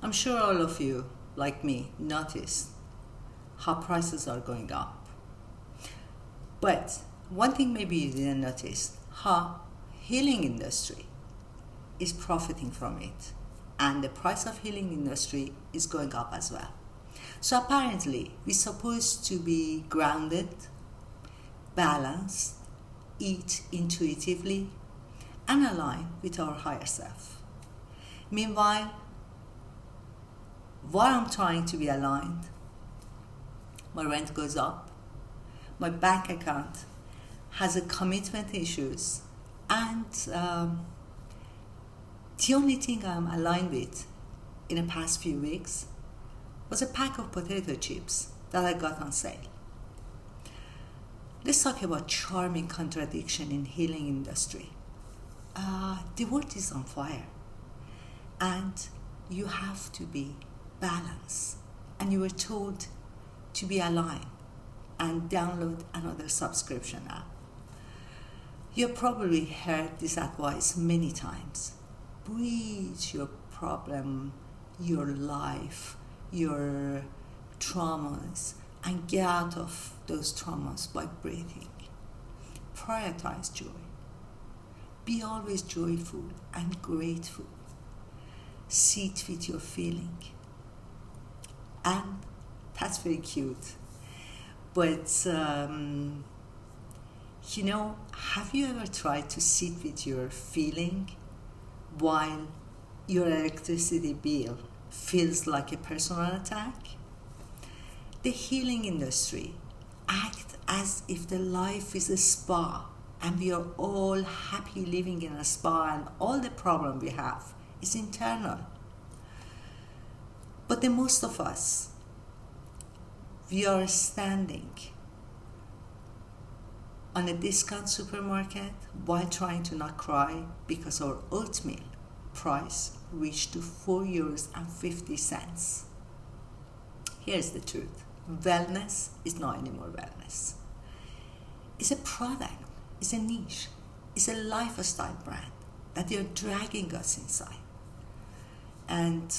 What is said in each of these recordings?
I'm sure all of you, like me, notice how prices are going up. But one thing maybe you didn't notice, how healing industry is profiting from it. And the price of healing industry is going up as well. So apparently, we're supposed to be grounded, balanced, eat intuitively, and align with our higher self. Meanwhile, while I'm trying to be aligned, my rent goes up, my bank account has a commitment issues, and the only thing I'm aligned with in the past few weeks was a pack of potato chips that I got on sale. Let's talk about charming contradiction in healing industry. The world is on fire, and you have to be balanced, and you were told to be aligned and download another subscription app. You've probably heard this advice many times. Breathe your problem, your life, your traumas, and get out of those traumas by breathing. Prioritize joy. Be always joyful and grateful. Sit with your feeling. And that's very cute. But, have you ever tried to sit with your feeling while your electricity bill feels like a personal attack? The healing industry acts as if the life is a spa and we are all happy living in a spa and all the problem we have is internal. But the most of us, we are standing on a discount supermarket while trying to not cry because our oatmeal price reached to €4.50. Here's the truth. Wellness is not anymore wellness. It's a product, it's a niche, it's a lifestyle brand that they're dragging us inside. And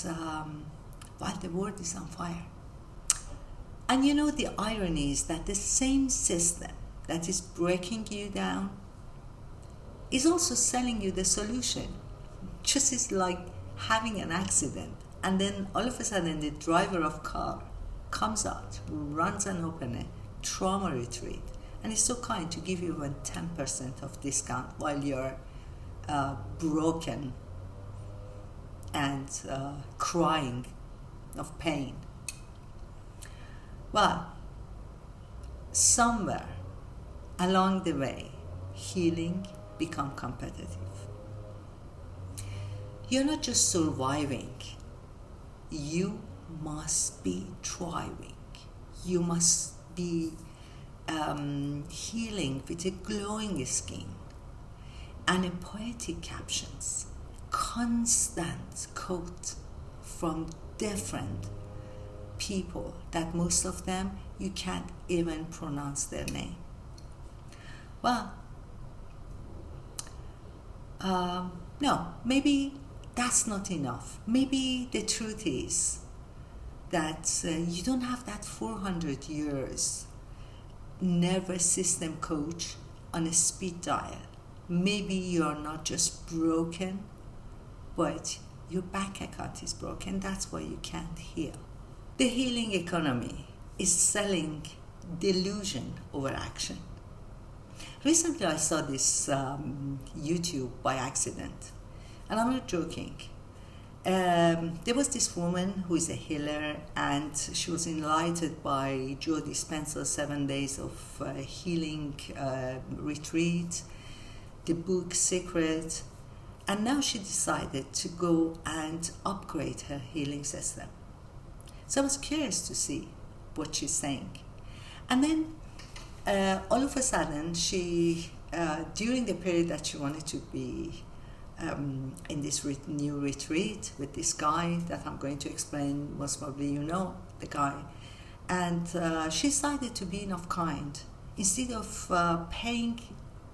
while the world is on fire. And the irony is that the same system that is breaking you down is also selling you the solution. Just is like having an accident, and then all of a sudden the driver of car comes out, runs and opens a trauma retreat, and is so kind to give you even 10% of discount while you're broken and crying of pain. Well, somewhere along the way, healing become competitive. You're not just surviving, you must be thriving. You must be healing with a glowing skin and a poetic captions, constant quote from different people that most of them you can't even pronounce their name. Well, no, maybe that's not enough. Maybe the truth is that you don't have that 400 years nervous system coach on a speed dial. Maybe you're not just broken, but your bank account is broken. That's why you can't heal. The healing economy is selling delusion over action. Recently I saw this YouTube by accident, and I'm not joking. There was this woman who is a healer, and she was enlightened by Joe Dispenza's 7 days of healing retreat, the book Secret, and now she decided to go and upgrade her healing system. So I was curious to see what she's saying. And then all of a sudden, she, during the period that she wanted to be in this new retreat with this guy that I'm going to explain, most probably the guy, and she decided to be enough kind. Instead of paying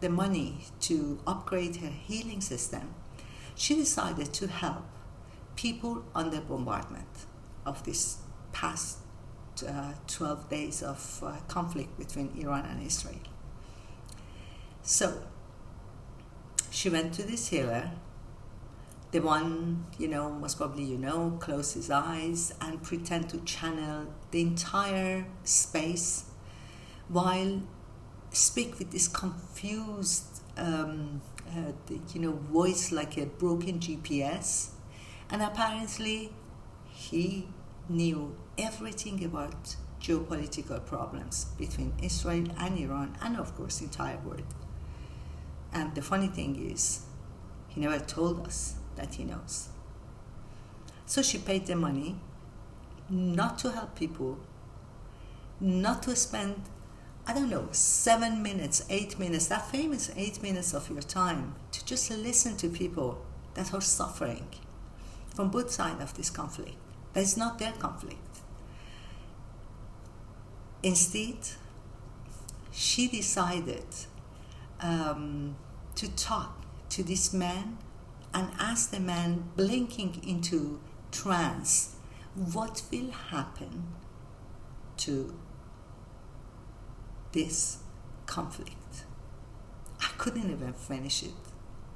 the money to upgrade her healing system, she decided to help people under bombardment of this past 12 days of conflict between Iran and Israel. So she went to this healer, the one, most probably close his eyes and pretend to channel the entire space while speak with this confused voice like a broken GPS. And apparently he knew everything about geopolitical problems between Israel and Iran and of course the entire world. And the funny thing is, he never told us that he knows. So she paid the money not to help people, not to spend, 7 minutes, 8 minutes, that famous 8 minutes of your time to just listen to people that are suffering from both sides of this conflict. That is not their conflict. Instead, she decided to talk to this man and ask the man, blinking into trance, what will happen to this conflict. I couldn't even finish it,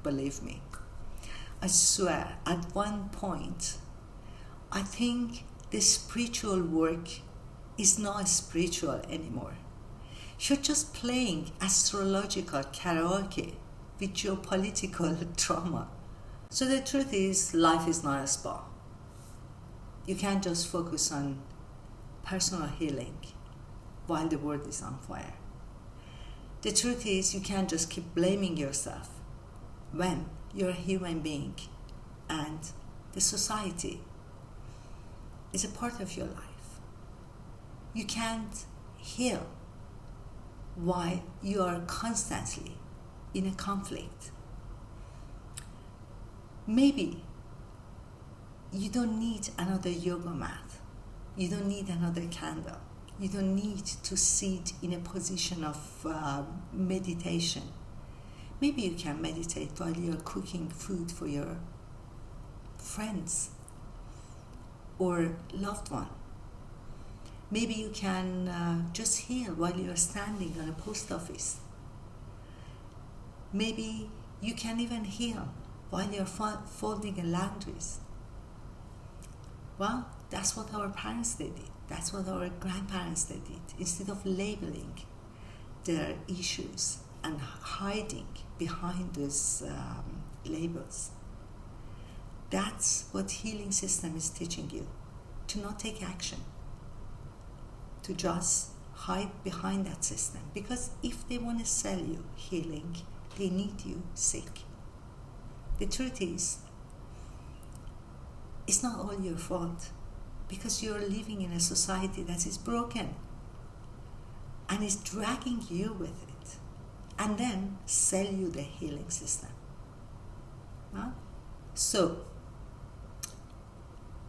believe me. I swear, at one point, I think the spiritual work is not spiritual anymore. You're just playing astrological karaoke with geopolitical drama. So the truth is, life is not a spa. You can't just focus on personal healing while the world is on fire. The truth is, you can't just keep blaming yourself when you're a human being and the society is a part of your life. You can't heal while you are constantly in a conflict. Maybe you don't need another yoga mat. You don't need another candle. You don't need to sit in a position of meditation. Maybe you can meditate while you're cooking food for your friends or loved one. Maybe you can just heal while you're standing on a post office. Maybe you can even heal while you're folding a laundries. Well, that's what our parents did. That's what our grandparents did. Instead of labeling their issues and hiding behind those labels. That's what healing system is teaching you. To not take action. To just hide behind that system. Because if they want to sell you healing, they need you sick. The truth is, it's not all your fault. Because you're living in a society that is broken. And is dragging you with it. And then sell you the healing system. Huh? So,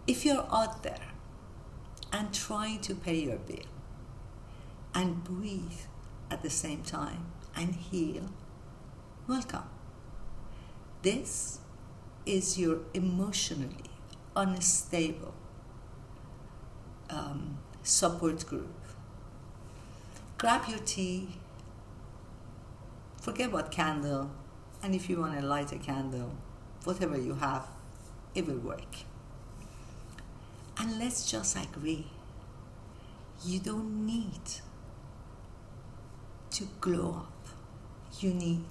if you're out there and trying to pay your bill and breathe at the same time and heal, welcome. This is your emotionally unstable support group. Grab your tea, forget about candle, and if you want to light a candle, whatever you have, it will work. And let's just agree, you don't need to glow up. You need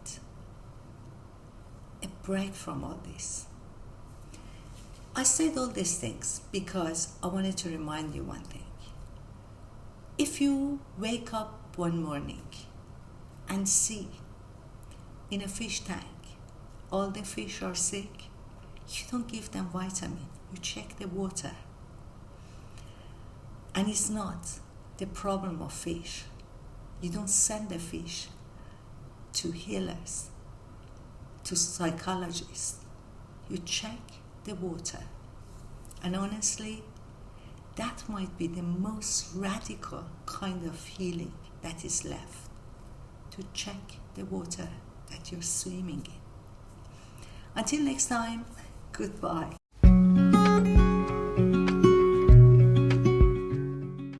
a break from all this. I said all these things because I wanted to remind you one thing. If you wake up one morning and see in a fish tank all the fish are sick, you don't give them vitamin, you check the water. And it's not the problem of fish. You don't send the fish to healers, to psychologists. You check the water. And honestly, that might be the most radical kind of healing that is left. To check the water that you're swimming in. Until next time, goodbye.